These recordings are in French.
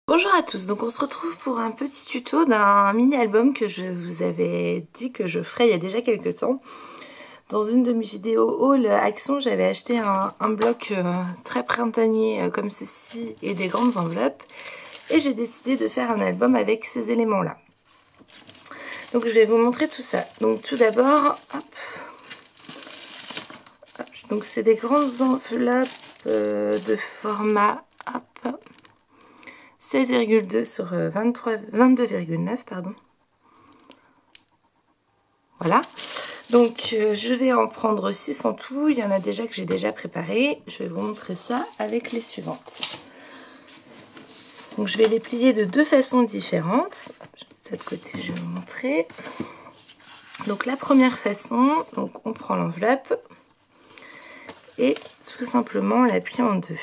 Bonjour à tous, donc on se retrouve pour un petit tuto d'un mini-album que je vous avais dit que je ferais il y a déjà quelques temps. Dans une de mes vidéos haul action, j'avais acheté un bloc très printanier comme ceci et des grandes enveloppes. Et j'ai décidé de faire un album avec ces éléments-là. Donc je vais vous montrer tout ça. Donc tout d'abord, donc c'est des grandes enveloppes de format 16,2 sur 22,9 pardon. Voilà. Donc je vais en prendre 6 en tout. Il y en a déjà que j'ai déjà préparé. Je vais vous montrer ça avec les suivantes. Donc je vais les plier de deux façons différentes. De cette côté, je vais vous montrer. Donc la première façon, donc on prend l'enveloppe et tout simplement on la plie en deux.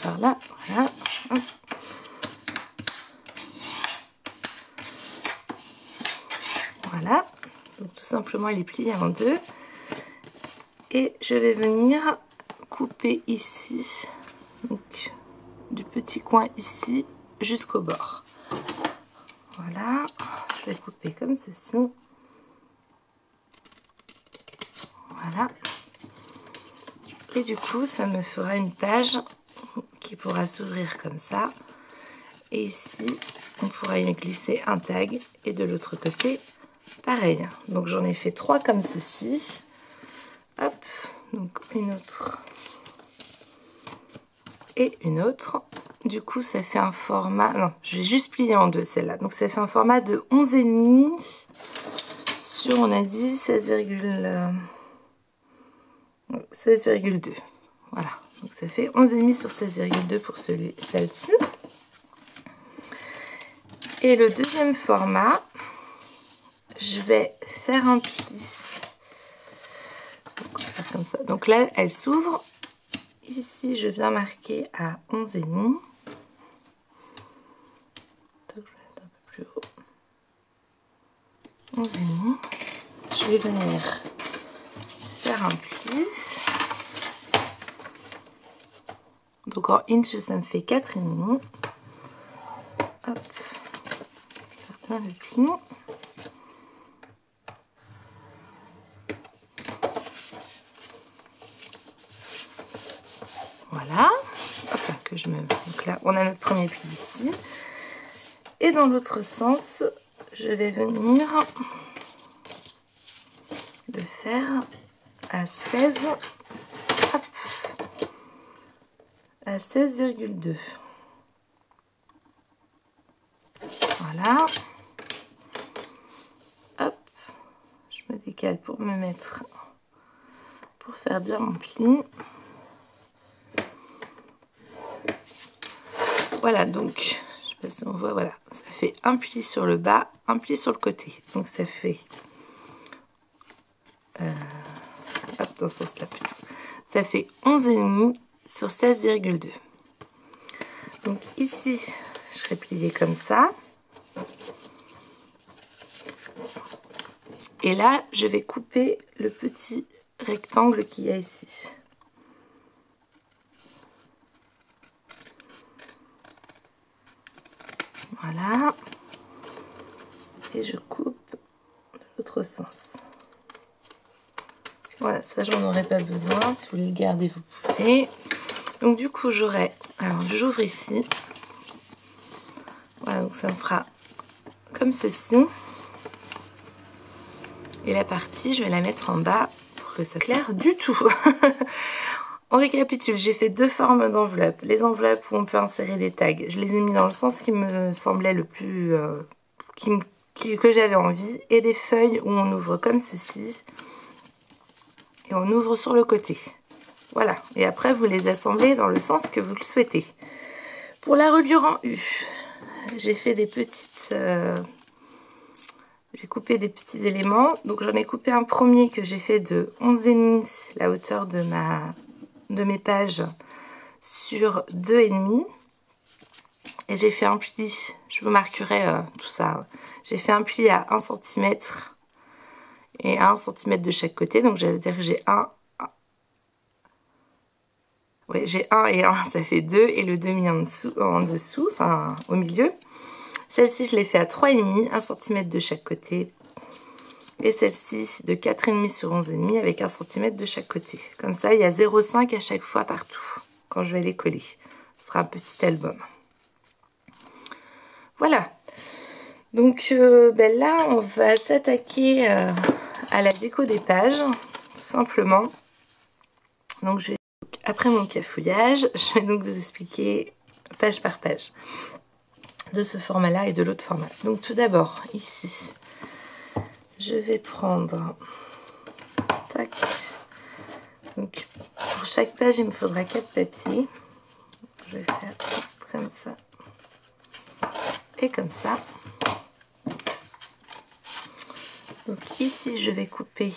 Par là, voilà. Hop. Voilà, donc tout simplement elle est pliée en deux. Et je vais venir couper ici, donc du petit coin ici jusqu'au bord. Voilà, je vais couper comme ceci. Voilà. Et du coup, ça me fera une page qui pourra s'ouvrir comme ça. Et ici, on pourra y glisser un tag. Et de l'autre côté, pareil. Donc j'en ai fait 3 comme ceci. Hop, donc une autre. Et une autre. Du coup, ça fait un format... Non, je vais juste plier en deux celle-là. Donc ça fait un format de 11,5 sur, on a dit, 16,2. Voilà, donc ça fait 11,5 sur 16,2 pour celle-ci. Et le deuxième format, je vais faire un pli. Donc, on va faire comme ça. Donc là, elle s'ouvre. Ici, je viens marquer à 11,5. Donc, je vais mettre un peu plus haut. 11,5. Je vais venir faire un pli. Donc en inch, ça me fait 4,5. Hop, faire bien le pli. Voilà. Hop là, que je me... Donc là, on a notre premier pli ici. Et dans l'autre sens, je vais venir le faire à 16. Hop, à 16,2. Voilà. Hop. Je me décale pour me mettre... pour faire bien mon pli. Voilà, donc, je sais pas si on voit, voilà. Ça fait un pli sur le bas, un pli sur le côté. Donc ça fait... hop, dans ce sens-là plutôt. Ça fait 11,5 sur 16,2. Donc ici, je serai pliée comme ça. Et là, je vais couper le petit rectangle qu'il y a ici. Voilà. Et je coupe de l'autre sens. Voilà, ça j'en aurais pas besoin. Si vous voulez le garder, vous pouvez. Donc du coup, j'aurai... Alors, j'ouvre ici. Voilà, donc ça me fera comme ceci. Et la partie, je vais la mettre en bas pour que ça claire du tout. On récapitule, j'ai fait deux formes d'enveloppes. Les enveloppes où on peut insérer des tags, je les ai mis dans le sens qui me semblait le plus... que j'avais envie. Et des feuilles où on ouvre comme ceci. Et on ouvre sur le côté. Voilà. Et après, vous les assemblez dans le sens que vous le souhaitez. Pour la reliure en U, j'ai fait des petites... j'ai coupé des petits éléments. Donc j'en ai coupé un premier que j'ai fait de 11,5, la hauteur de mes pages, sur 2,5. Et j'ai fait un pli, je vous marquerai tout ça. J'ai fait un pli à 1 cm et à 1 cm de chaque côté. Donc j'allais dire que j'ai Ouais, j'ai 1 et 1, ça fait 2, et le demi en dessous, enfin au milieu. Celle-ci, je l'ai fait à 3,5, 1 cm de chaque côté. Et celle-ci de 4,5 sur 11,5 avec 1 cm de chaque côté. Comme ça, il y a 0,5 à chaque fois partout quand je vais les coller. Ce sera un petit album. Voilà. Donc ben là, on va s'attaquer à la déco des pages, tout simplement. Donc je vais, après mon cafouillage, je vais donc vous expliquer page par page de ce format-là et de l'autre format. Donc tout d'abord, ici, je vais prendre, tac, donc pour chaque page, il me faudra 4 papiers. Je vais faire comme ça et comme ça. Donc ici, je vais couper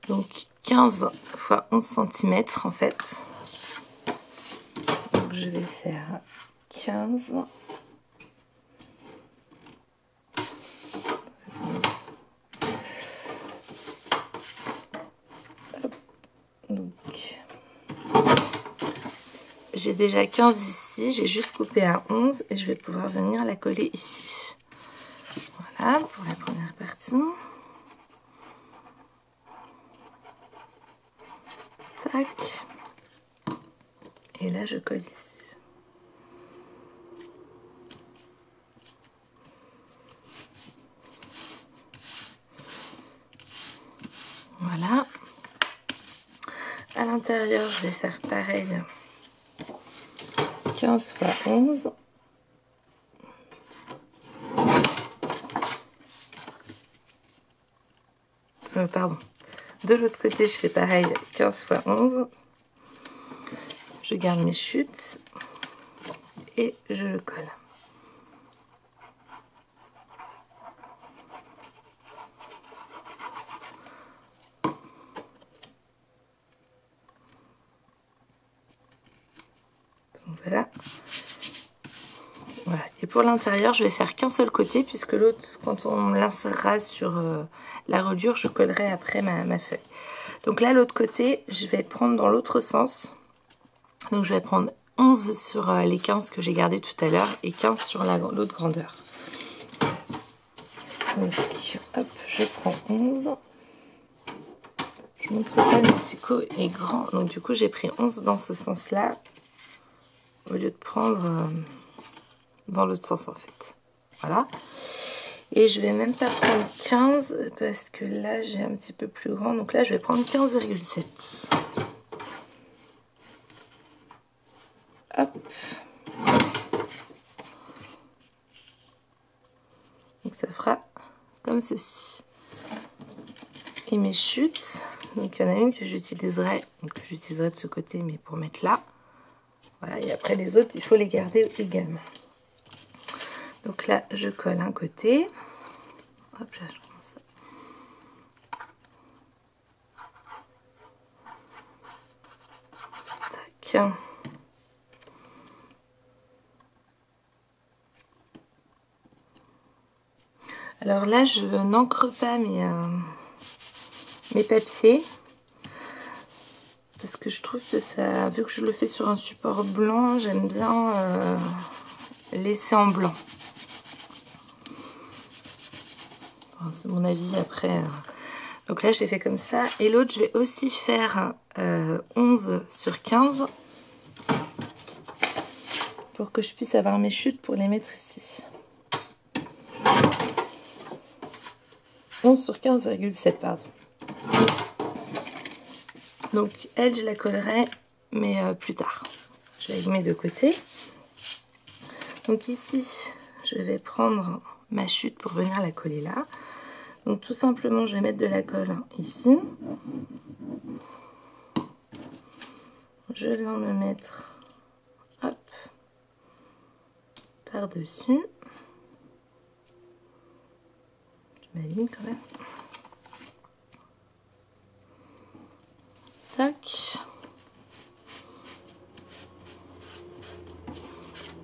donc 15 x 11 cm en fait. Donc je vais faire 15. Donc j'ai déjà 15 ici, j'ai juste coupé à 11 et je vais pouvoir venir la coller ici. Voilà pour la première partie. Tac. Et là je colle ici. Voilà. À l'intérieur, je vais faire pareil. 15 x 11. Pardon. De l'autre côté, je fais pareil. 15 x 11. Je garde mes chutes. Et je le colle. Donc voilà. Voilà. Et pour l'intérieur, je vais faire qu'un seul côté, puisque l'autre, quand on l'insérera sur la reliure, je collerai après ma feuille. Donc là, l'autre côté, je vais prendre dans l'autre sens. Donc je vais prendre 11 sur les 15 que j'ai gardés tout à l'heure et 15 sur l'autre grandeur. Donc hop, je prends 11. Je montre pas, le Mexico est grand. Donc du coup, j'ai pris 11 dans ce sens-là, au lieu de prendre dans l'autre sens en fait. Voilà. Et je vais même pas prendre 15 parce que là, j'ai un petit peu plus grand. Donc là, je vais prendre 15,7. Hop. Donc ça fera comme ceci. Et mes chutes, donc il y en a une que j'utiliserai de ce côté, mais pour mettre là. Voilà, et après les autres, il faut les garder également. Donc là, je colle un côté. Hop là, je commence ça. Tac. Alors là, je n'encre pas mes papiers. Parce que je trouve que ça, vu que je le fais sur un support blanc, j'aime bien laisser en blanc. C'est mon avis après. Donc là, j'ai fait comme ça. Et l'autre, je vais aussi faire 11 sur 15. Pour que je puisse avoir mes chutes pour les mettre ici. 11 sur 15,7, pardon. Donc elle, je la collerai, mais plus tard. Je la mets de côté. Donc ici, je vais prendre ma chute pour venir la coller là. Donc tout simplement, je vais mettre de la colle ici. Je viens me mettre, hop, par-dessus. Je m'aligne quand même. Tac.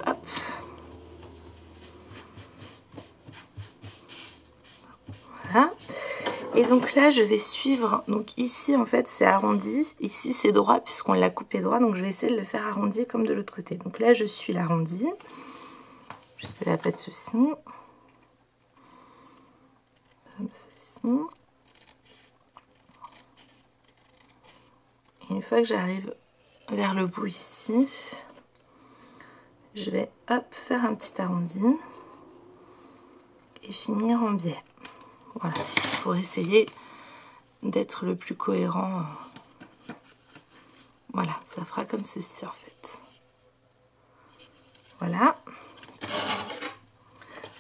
Hop. Voilà. Et donc là je vais suivre, donc ici en fait c'est arrondi, ici c'est droit puisqu'on l'a coupé droit, donc je vais essayer de le faire arrondi comme de l'autre côté. Donc là je suis l'arrondi, jusque là pas de souci, comme ceci. Et une fois que j'arrive vers le bout ici, je vais hop faire un petit arrondi et finir en biais. Voilà, pour essayer d'être le plus cohérent. Voilà, ça fera comme ceci en fait. Voilà.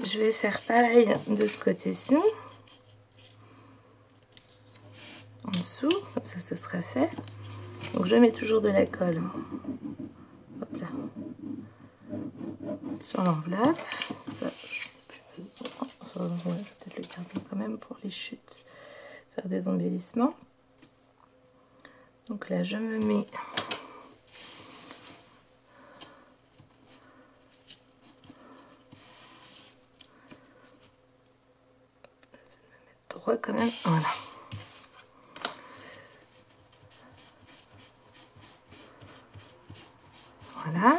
Je vais faire pareil de ce côté-ci. En dessous, comme ça ce sera fait. Donc je mets toujours de la colle. Hop là. Sur l'enveloppe. Ça, je vais peut-être le garder quand même pour les chutes. Faire des embellissements. Donc là je me mets droit quand même, voilà. Voilà.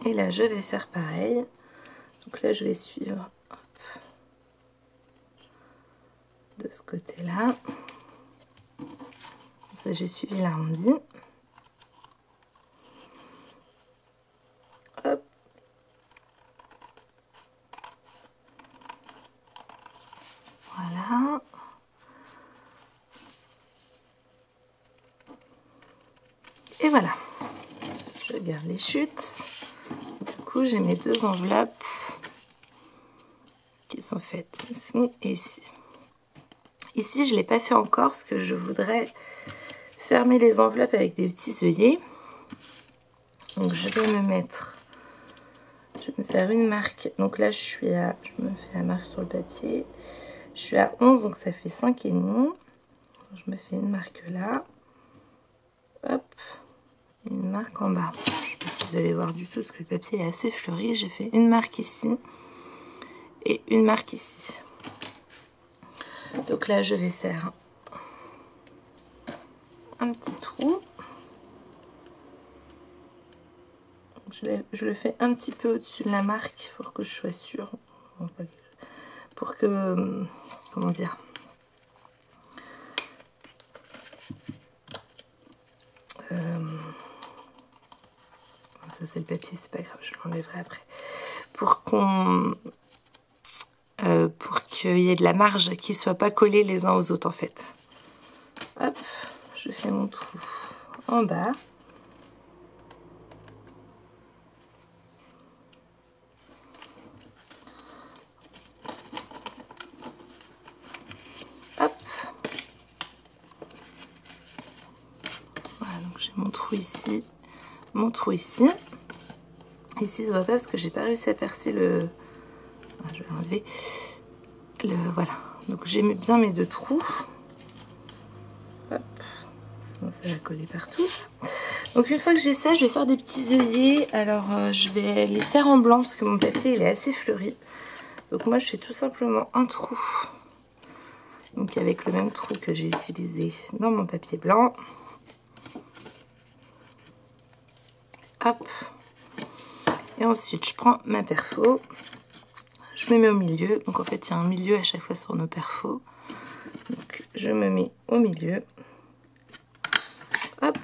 Et là je vais faire pareil. Donc là je vais suivre hop, de ce côté là. Comme ça j'ai suivi l'arrondi. Hop. Voilà. Et voilà. Je garde les chutes. Du coup j'ai mes deux enveloppes qui sont faites ici et ici. Ici je ne l'ai pas fait encore parce que je voudrais fermer les enveloppes avec des petits œillets. Donc je vais me mettre, je vais me faire une marque. Donc là je suis à, je me fais la marque sur le papier. Je suis à 11, donc ça fait 5,5. Je me fais une marque là. Hop, une marque en bas. Je ne sais pas si vous allez voir du tout parce que le papier est assez fleuri. J'ai fait une marque ici et une marque ici. Donc là je vais faire un petit trou. Je le fais un petit peu au-dessus de la marque pour que je sois sûre. Pour que, comment dire, ça c'est le papier, c'est pas grave, je l'enlèverai après. Pour qu'on, pour qu'il y ait de la marge qui soit pas collée les uns aux autres en fait. Hop, je fais mon trou en bas. Hop. Voilà, donc j'ai mon trou ici, mon trou ici. Ici, ça ne voit pas parce que j'ai pas réussi à percer le... Ah, je vais enlever le... Voilà. Donc j'ai bien mes deux trous. Hop. Sinon ça va coller partout. Donc une fois que j'ai ça, je vais faire des petits œillets. Alors je vais les faire en blanc parce que mon papier il est assez fleuri. Donc moi je fais tout simplement un trou. Donc avec le même trou que j'ai utilisé dans mon papier blanc. Hop. Et ensuite je prends ma perfo. Je me mets au milieu. Donc en fait il y a un milieu à chaque fois sur nos perfos. Donc je me mets au milieu. Hop.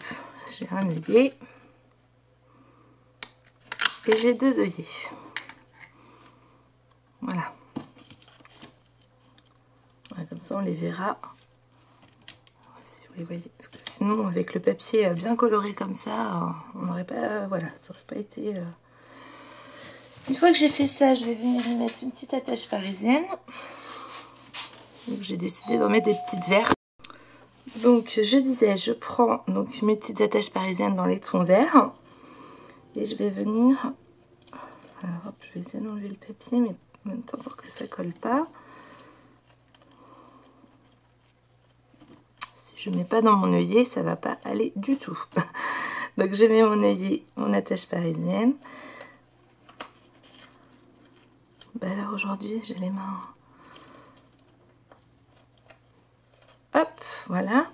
J'ai un œillet. Et j'ai deux œillets. Voilà. Voilà. Comme ça on les verra. Si vous les voyez. Parce que sinon avec le papier bien coloré comme ça, on n'aurait pas... voilà, ça n'aurait pas été... Une fois que j'ai fait ça, je vais venir y mettre une petite attache parisienne. J'ai décidé d'en mettre des petites vertes. Donc je disais, je prends donc mes petites attaches parisiennes dans les tons verts. Et je vais venir... Alors hop, je vais essayer d'enlever le papier, mais en même temps pour que ça colle pas. Si je ne mets pas dans mon œillet, ça va pas aller du tout. Donc je mets mon œillet, mon attache parisienne. Bah alors aujourd'hui j'ai les mains voilà.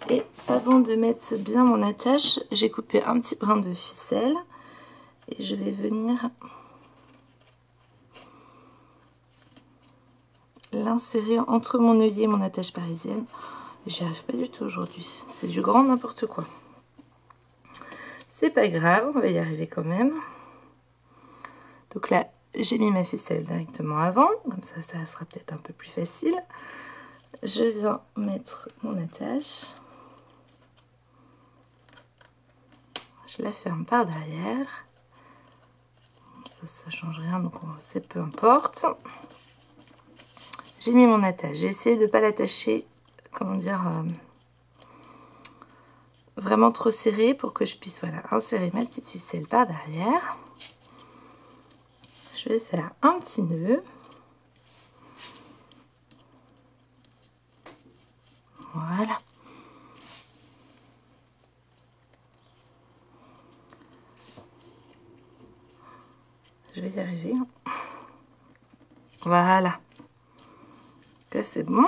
Et avant de mettre bien mon attache, j'ai coupé un petit brin de ficelle. Et je vais venir l'insérer entre mon œillet et mon attache parisienne. J'y arrive pas du tout aujourd'hui. C'est du grand n'importe quoi. C'est pas grave, on va y arriver quand même. Donc là, j'ai mis ma ficelle directement avant. Comme ça sera peut-être un peu plus facile. Je viens mettre mon attache. Je la ferme par derrière. Ça change rien, donc c'est peu importe. J'ai mis mon attache. J'ai essayé de ne pas l'attacher, comment dire, vraiment trop serré pour que je puisse, voilà, insérer ma petite ficelle par derrière. Je vais faire un petit nœud. Voilà. Je vais y arriver. Voilà. Là, c'est bon.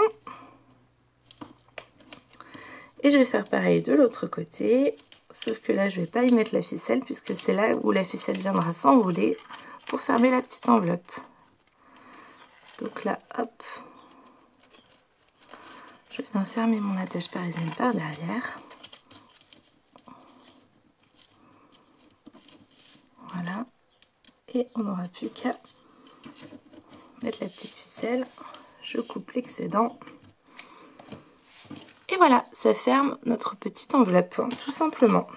Et je vais faire pareil de l'autre côté. Sauf que là, je ne vais pas y mettre la ficelle puisque c'est là où la ficelle viendra s'enrouler pour fermer la petite enveloppe. Donc là, hop. Je viens fermer mon attache parisienne par derrière. Voilà. Et on n'aura plus qu'à mettre la petite ficelle. Je coupe l'excédent. Et voilà, ça ferme notre petite enveloppe, tout simplement.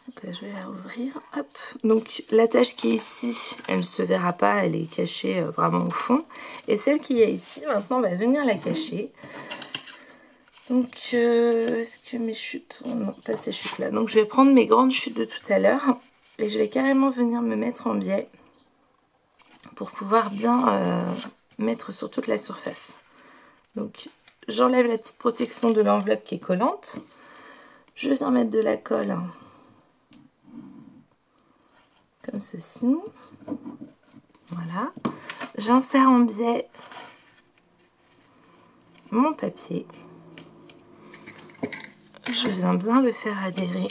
Donc là, je vais la rouvrir. Hop. Donc l'attache qui est ici, elle ne se verra pas, elle est cachée vraiment au fond. Et celle qui est ici, maintenant, on va venir la cacher. Donc, est-ce que mes chutes... Non, pas ces chutes-là. Donc, je vais prendre mes grandes chutes de tout à l'heure. Et je vais carrément venir me mettre en biais pour pouvoir bien mettre sur toute la surface. Donc, j'enlève la petite protection de l'enveloppe qui est collante. Je viens mettre de la colle comme ceci. Voilà. J'insère en biais mon papier. Je viens bien le faire adhérer.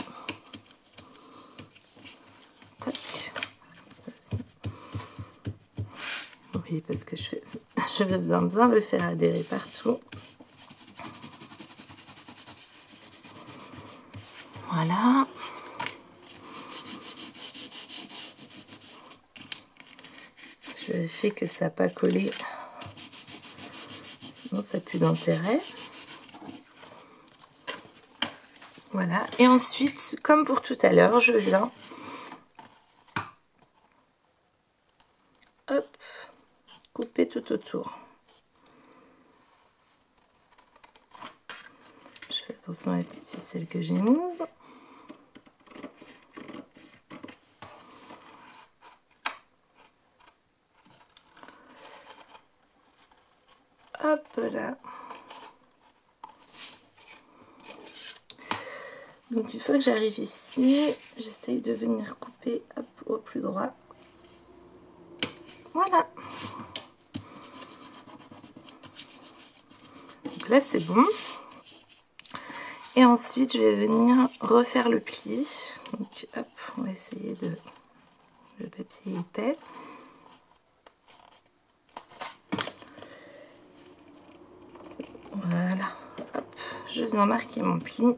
Tac. Oui, parce que je vais bien le faire adhérer partout. Voilà. Je vérifie que ça n'a pas collé. Sinon, ça n'a plus d'intérêt. Voilà. Et ensuite, comme pour tout à l'heure, je viens hop, couper tout autour. Je fais attention à la petite ficelle que j'ai mise. Hop là. Donc une fois que j'arrive ici, j'essaye de venir couper hop, au plus droit. Voilà. Donc là c'est bon. Et ensuite je vais venir refaire le pli. Donc hop, on va essayer de... Le papier épais. Voilà. Hop, je viens marquer mon pli.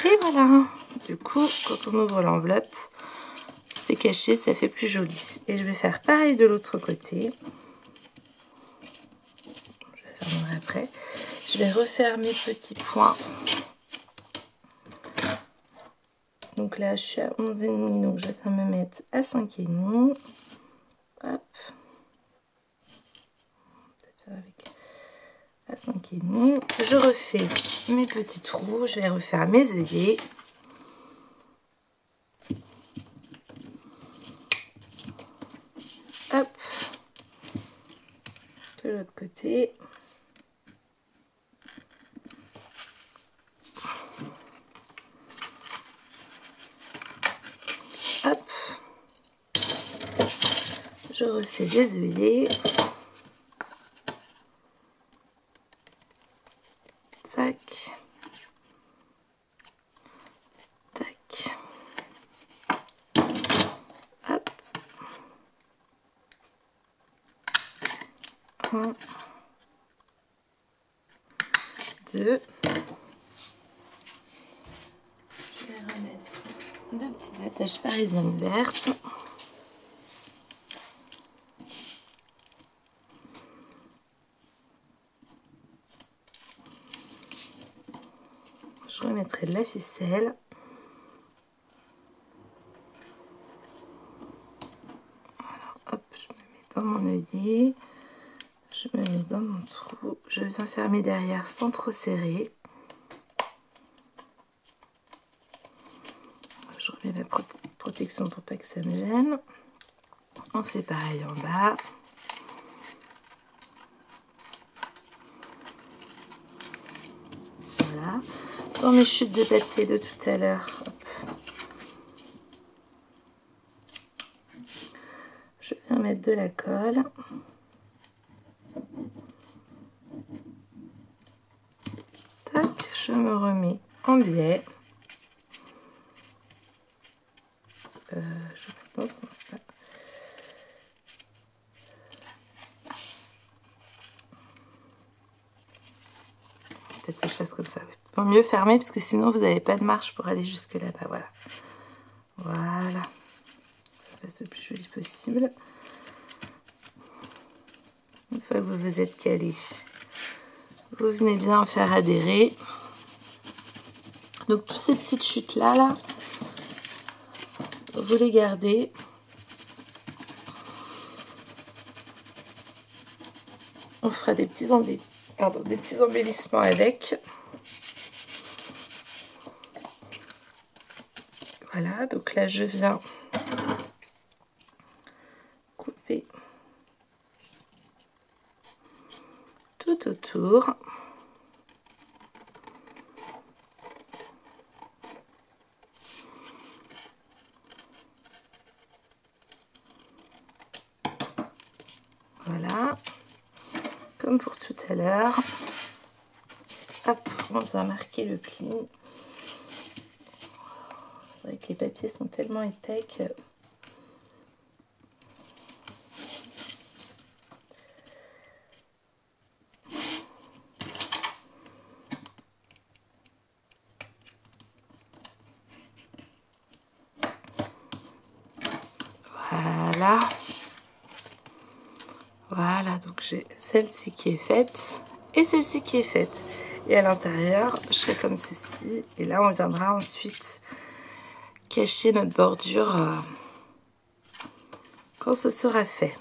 Et voilà. Du coup, quand on ouvre l'enveloppe, c'est caché, ça fait plus joli. Et je vais faire pareil de l'autre côté. Je fermerai après. Je vais refaire mes petits points. Donc là, je suis à 11,5, donc je vais me mettre à 5,5. Hop. Avec à 5,5. Je refais mes petits trous. Je vais refaire mes œillets. Hop. De l'autre côté. Hop. Je refais des œillets. Tac. Tac. Hop. 1, 2. Je vais remettre 2 petites attaches parisiennes vertes. Je remettrai de la ficelle. Voilà, hop, je me mets dans mon œillet. Je me mets dans mon trou. Je viens fermer derrière sans trop serrer. Je remets ma protection pour pas que ça me gêne. On fait pareil en bas. Voilà. Dans mes chutes de papier de tout à l'heure, je viens mettre de la colle. Tac, je me remets en biais. Je vais mettre dans ce sens-là. Peut-être que je fasse comme ça. Il vaut mieux fermer parce que sinon vous n'avez pas de marche pour aller jusque là-bas. Voilà. Voilà. Ça fasse le plus joli possible. Une fois que vous vous êtes calé, vous venez bien faire adhérer. Donc toutes ces petites chutes là, vous les gardez. On fera des petits embellissements avec. Voilà, donc là je viens couper tout autour. Voilà, comme pour tout à l'heure. Hop, on va marquer le pli. C'est vrai que les papiers sont tellement épais que... Voilà. Voilà, donc j'ai celle-ci qui est faite et celle-ci qui est faite. Et à l'intérieur, je ferai comme ceci. Et là, on viendra ensuite cacher notre bordure quand ce sera fait.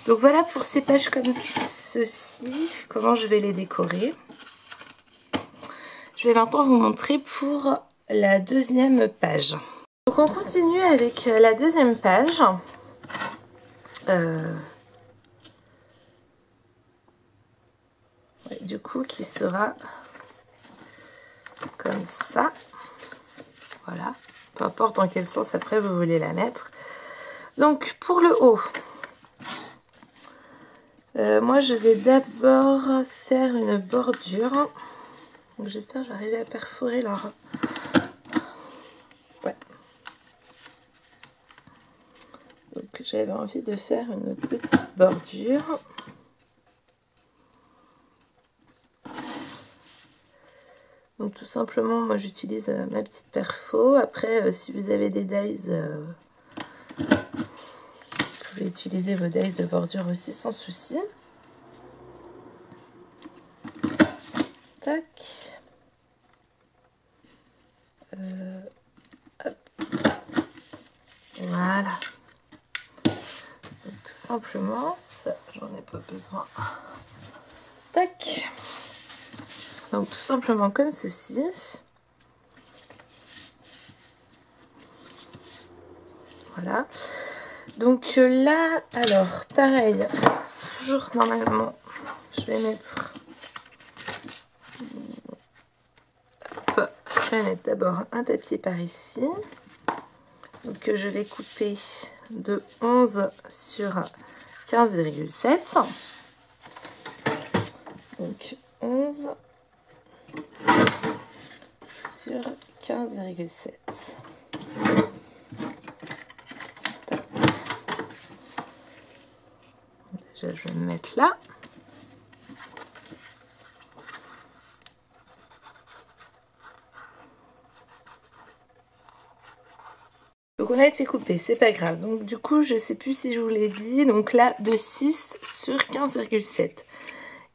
Donc voilà pour ces pages comme ceci, comment je vais les décorer. Je vais maintenant vous montrer pour la deuxième page. Donc on continue avec la deuxième page. Du coup, qui sera comme ça. Voilà. Peu importe dans quel sens après vous voulez la mettre. Donc pour le haut, moi je vais d'abord faire une bordure. Donc j'espère que je vais arriver à perforer leur... Ouais. Donc j'avais envie de faire une petite bordure. Donc tout simplement, moi j'utilise ma petite perfo. Après, si vous avez des dies, vous pouvez utiliser vos dies de bordure aussi sans souci. Tac. Hop. Voilà. Donc, tout simplement, ça j'en ai pas besoin. Tac. Donc tout simplement comme ceci. Voilà. Donc là, alors pareil, toujours normalement, je vais mettre... Je vais mettre d'abord un papier par ici. Donc je vais couper de 11 sur 15,7. Donc 11. sur 15,7. Déjà, je vais me mettre là. Donc on a été coupé, c'est pas grave. Donc du coup, je sais plus si je vous l'ai dit. Donc là, de 6 sur 15,7.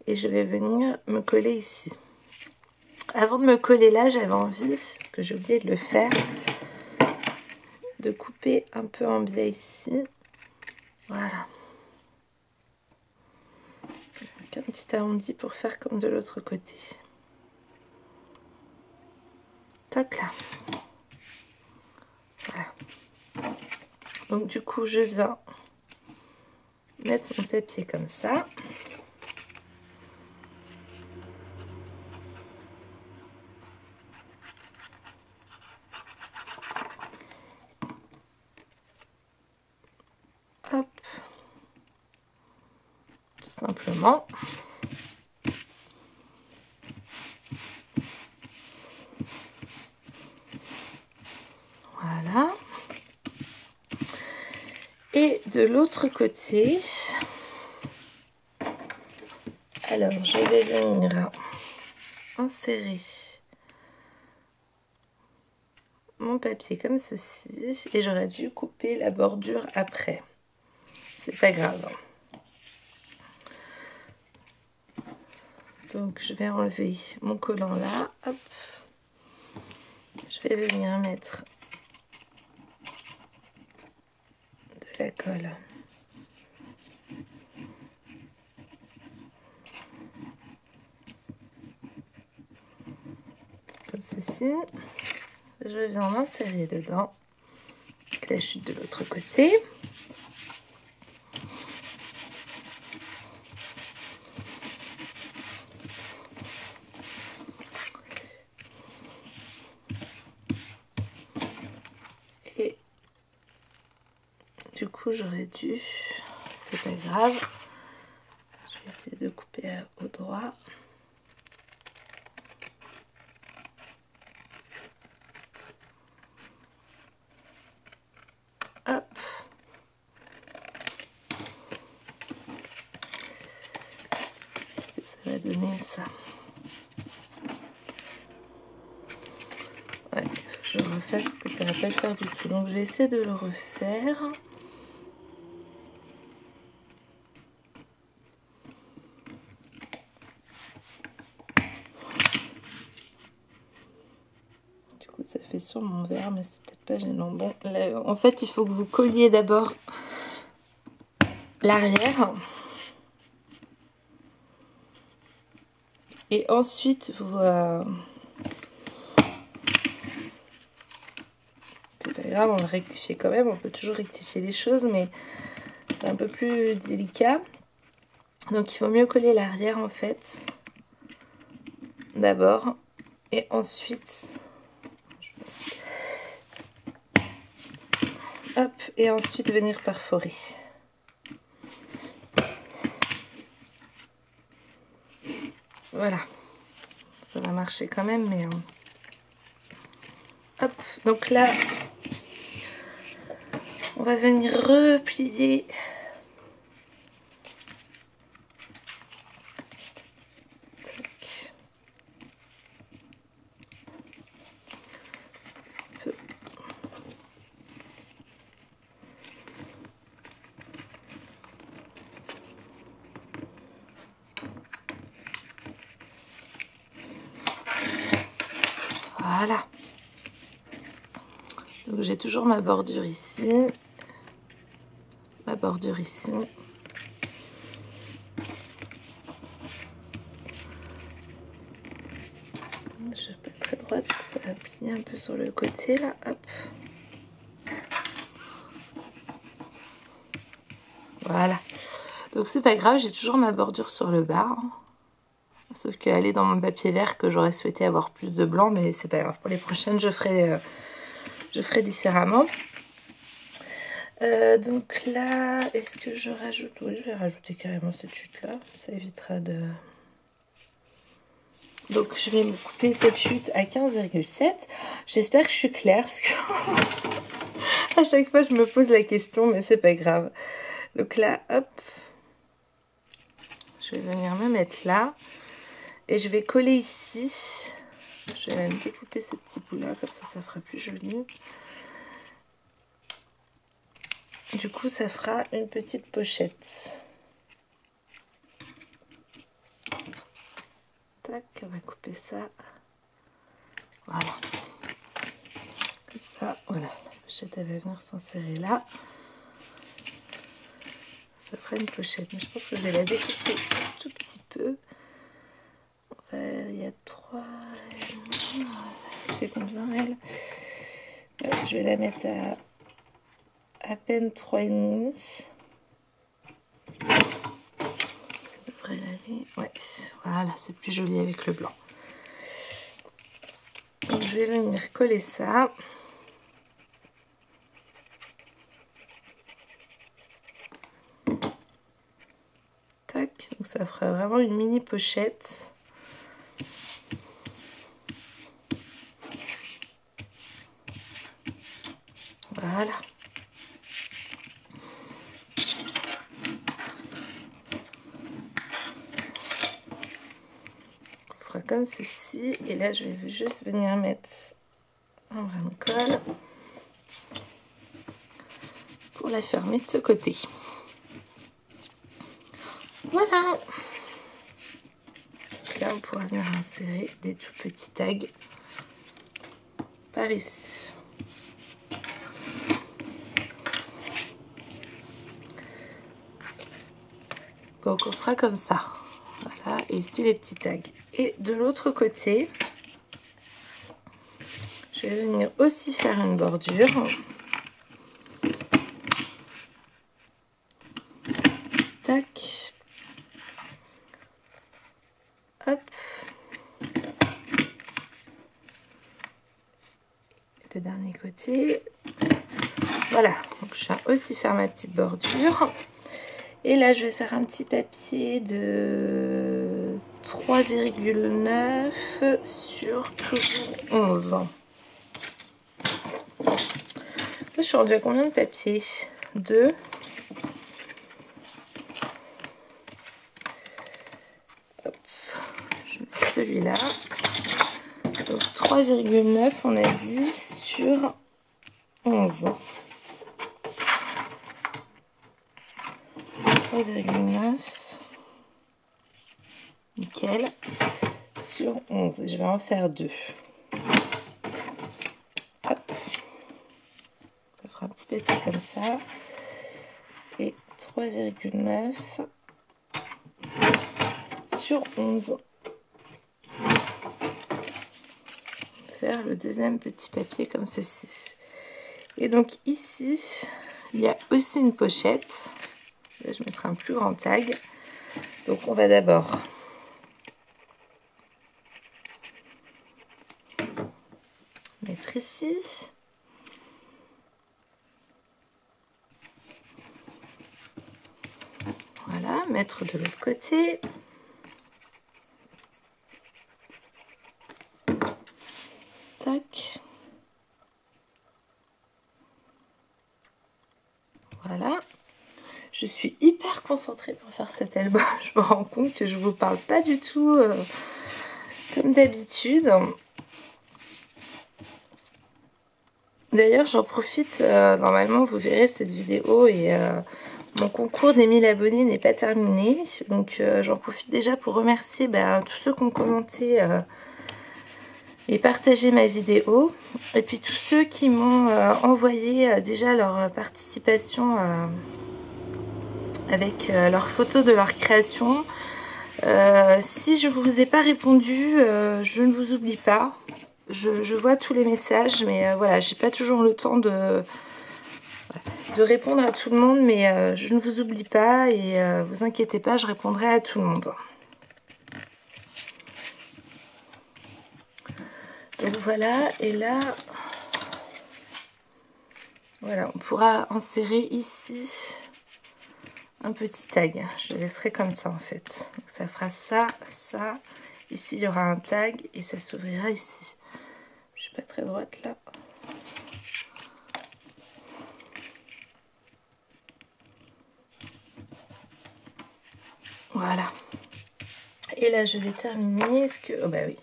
Et je vais venir me coller ici. Avant de me coller là, j'avais envie, que j'ai oublié de le faire, de couper un peu en biais ici. Voilà. Donc un petit arrondi pour faire comme de l'autre côté. Tac là. Voilà. Donc du coup, je viens mettre mon papier comme ça. Hop. Tout simplement. Voilà. Et de l'autre côté, alors je vais venir insérer mon papier comme ceci et j'aurais dû couper la bordure après. C'est pas grave. Donc je vais enlever mon collant là. Hop. Je vais venir mettre de la colle. Comme ceci. Je viens m'insérer dedans. Avec la chute de l'autre côté. Et du coup j'aurais dû, c'est pas grave, je vais essayer de couper au droit. Hop. Qu'est-ce que ça va donner ça? Ouais, il faut que je refasse parce que ça va pas le faire du tout. Donc je vais essayer de le refaire. Du coup ça fait sur mon verre mais c'est peut-être pas gênant. Bon, là, en fait il faut que vous colliez d'abord l'arrière. Et ensuite vous... c'est pas grave, on va rectifier quand même. On peut toujours rectifier les choses mais c'est un peu plus délicat. Donc il vaut mieux coller l'arrière en fait. D'abord. Et ensuite... hop, et ensuite venir perforer. Voilà. Ça va marcher quand même, mais... hop, donc là, on va venir replier. Voilà. Donc j'ai toujours ma bordure ici. Ma bordure ici. Je vais pas très droite, ça va plier un peu sur le côté là. Hop. Voilà. Donc c'est pas grave, j'ai toujours ma bordure sur le bas. Sauf qu'elle est dans mon papier vert que j'aurais souhaité avoir plus de blanc, mais c'est pas grave. Pour les prochaines, je ferai différemment. Donc là, est-ce que je rajoute? Oui, je vais rajouter carrément cette chute là. Ça évitera de... Donc je vais me couper cette chute à 15,7. J'espère que je suis claire parce que à chaque fois je me pose la question, mais c'est pas grave. Donc là, hop, je vais venir me mettre là et je vais coller ici. Je vais même découper ce petit bout là, comme ça fera plus joli. Du coup ça fera une petite pochette. Tac, on va couper ça. Voilà. Comme ça, voilà. La pochette elle va venir s'insérer là. Ça fera une pochette, mais je pense que je vais la découper un tout petit peu. Il y a 3. C'est combien elle? Je vais la mettre à peine 3,5. Ça devrait aller. Ouais, voilà, c'est plus joli avec le blanc. Donc je vais venir coller ça. Tac, donc ça fera vraiment une mini pochette. Voilà. On fera comme ceci. Et là, je vais juste venir mettre un brin de colle pour la fermer de ce côté. Voilà. Donc là, on pourra venir insérer des tout petits tags par ici. Donc on fera comme ça. Voilà, et ici les petits tags. Et de l'autre côté, je vais venir aussi faire une bordure. Tac. Hop. Le dernier côté. Voilà, donc je viens aussi faire ma petite bordure. Et là, je vais faire un petit papier de 3,9 sur toujours 11. Là, je suis rendue à combien de papier? 2. Hop. Je mets celui-là. Donc 3,9, on a dit, sur 11. 3,9. Nickel. Sur 11. Je vais en faire 2. Hop. Ça fera un petit papier comme ça. Et 3,9 sur 11. Faire le deuxième petit papier comme ceci. Et donc ici, il y a aussi une pochette. Là, je mettrai un plus grand tag. Donc on va d'abord mettre ici. Voilà, mettre de l'autre côté. Tac. Voilà. Je suis hyper concentrée pour faire cet album. Je me rends compte que je vous parle pas du tout comme d'habitude. D'ailleurs, j'en profite. Normalement, vous verrez cette vidéo et mon concours des 1000 abonnés n'est pas terminé. Donc, j'en profite déjà pour remercier tous ceux qui ont commenté et partagé ma vidéo. Et puis, tous ceux qui m'ont envoyé déjà leur participation avec leurs photos de leur création. Si je ne vous ai pas répondu, je ne vous oublie pas. Je vois tous les messages, mais voilà, j'ai pas toujours le temps de répondre à tout le monde, mais je ne vous oublie pas et vous inquiétez pas, je répondrai à tout le monde. Donc voilà, et là, voilà, on pourra insérer ici un petit tag. Je laisserai comme ça en fait. Donc ça fera ça, ça Ici, il y aura un tag et ça s'ouvrira ici. Je suis pas très droite là. Voilà. Et là, je vais terminer. Est-ce que... Oh bah oui.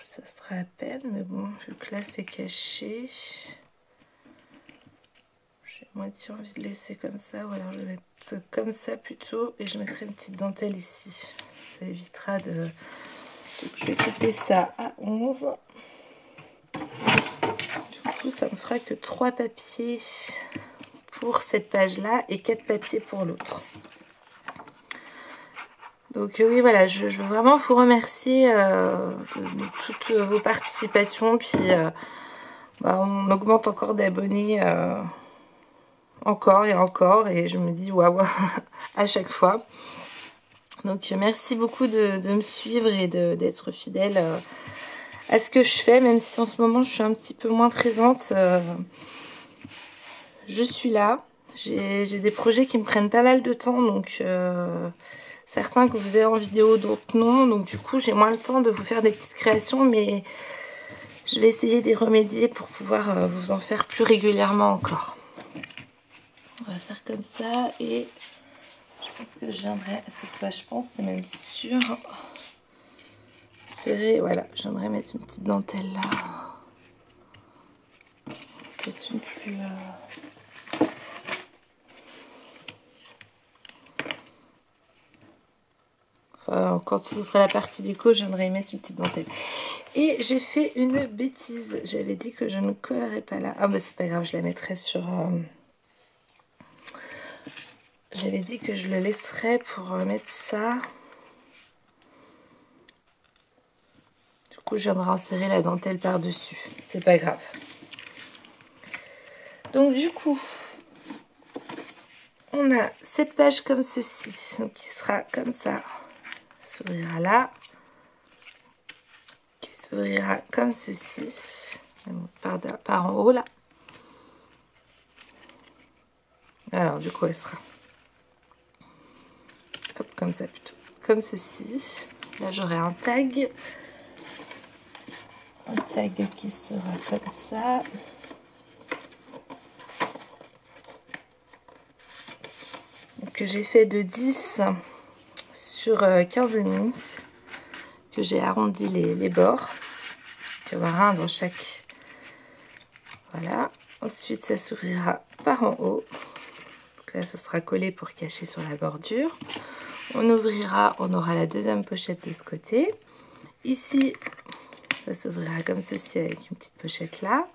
Ça sera à peine, mais bon, vu que là, c'est caché. J'ai moitié envie de laisser comme ça. Ou alors, je vais mettre comme ça plutôt. Et je mettrai une petite dentelle ici. Ça évitera de... Donc, je vais couper ça à 11. Du coup, ça me fera que 3 papiers pour cette page-là et 4 papiers pour l'autre. Donc oui, voilà, je veux vraiment vous remercier de toutes vos participations. Puis on augmente encore d'abonnés encore et encore. Et je me dis waouh à chaque fois. Donc merci beaucoup de me suivre et d'être fidèle à ce que je fais. Même si en ce moment je suis un petit peu moins présente. Je suis là. J'ai des projets qui me prennent pas mal de temps. Donc... certains que vous verrez en vidéo, d'autres non. Donc du coup, j'ai moins le temps de vous faire des petites créations. Mais je vais essayer d'y remédier pour pouvoir vous en faire plus régulièrement encore. On va faire comme ça. Et je pense que je viendrai à cette page, je pense, c'est même sûr. Serré, voilà. Je viendrai mettre une petite dentelle là. Peut-être une plus... quand ce sera la partie déco, je viendrai y mettre une petite dentelle. Et j'ai fait une bêtise. J'avais dit que je ne collerais pas là. Ah bah c'est pas grave, je la mettrai sur... J'avais dit que je le laisserais pour mettre ça. Du coup, je viendrai insérer la dentelle par-dessus. C'est pas grave. Donc du coup, on a cette page comme ceci. Donc qui sera comme ça. S'ouvrira là. Qui s'ouvrira comme ceci. Par en haut là. Alors du coup, elle sera... Hop, comme ça plutôt. Comme ceci. Là, j'aurai un tag. Un tag qui sera comme ça. Que j'ai fait de 10 sur 15,5. Que j'ai arrondi les bords. Il y en aura un dans chaque. Voilà. Ensuite, ça s'ouvrira par en haut. Donc là, ça sera collé pour cacher sur la bordure. On ouvrira, on aura la deuxième pochette de ce côté. Ici, ça s'ouvrira comme ceci avec une petite pochette là.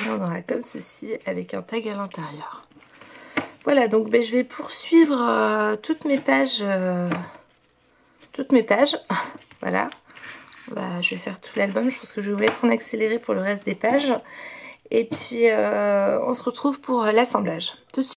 Et on aura comme ceci avec un tag à l'intérieur. Voilà, donc je vais poursuivre toutes mes pages. Voilà. Je vais faire tout l'album. Je pense que je vais vous mettre en accéléré pour le reste des pages. Et puis, on se retrouve pour l'assemblage. Tout de suite.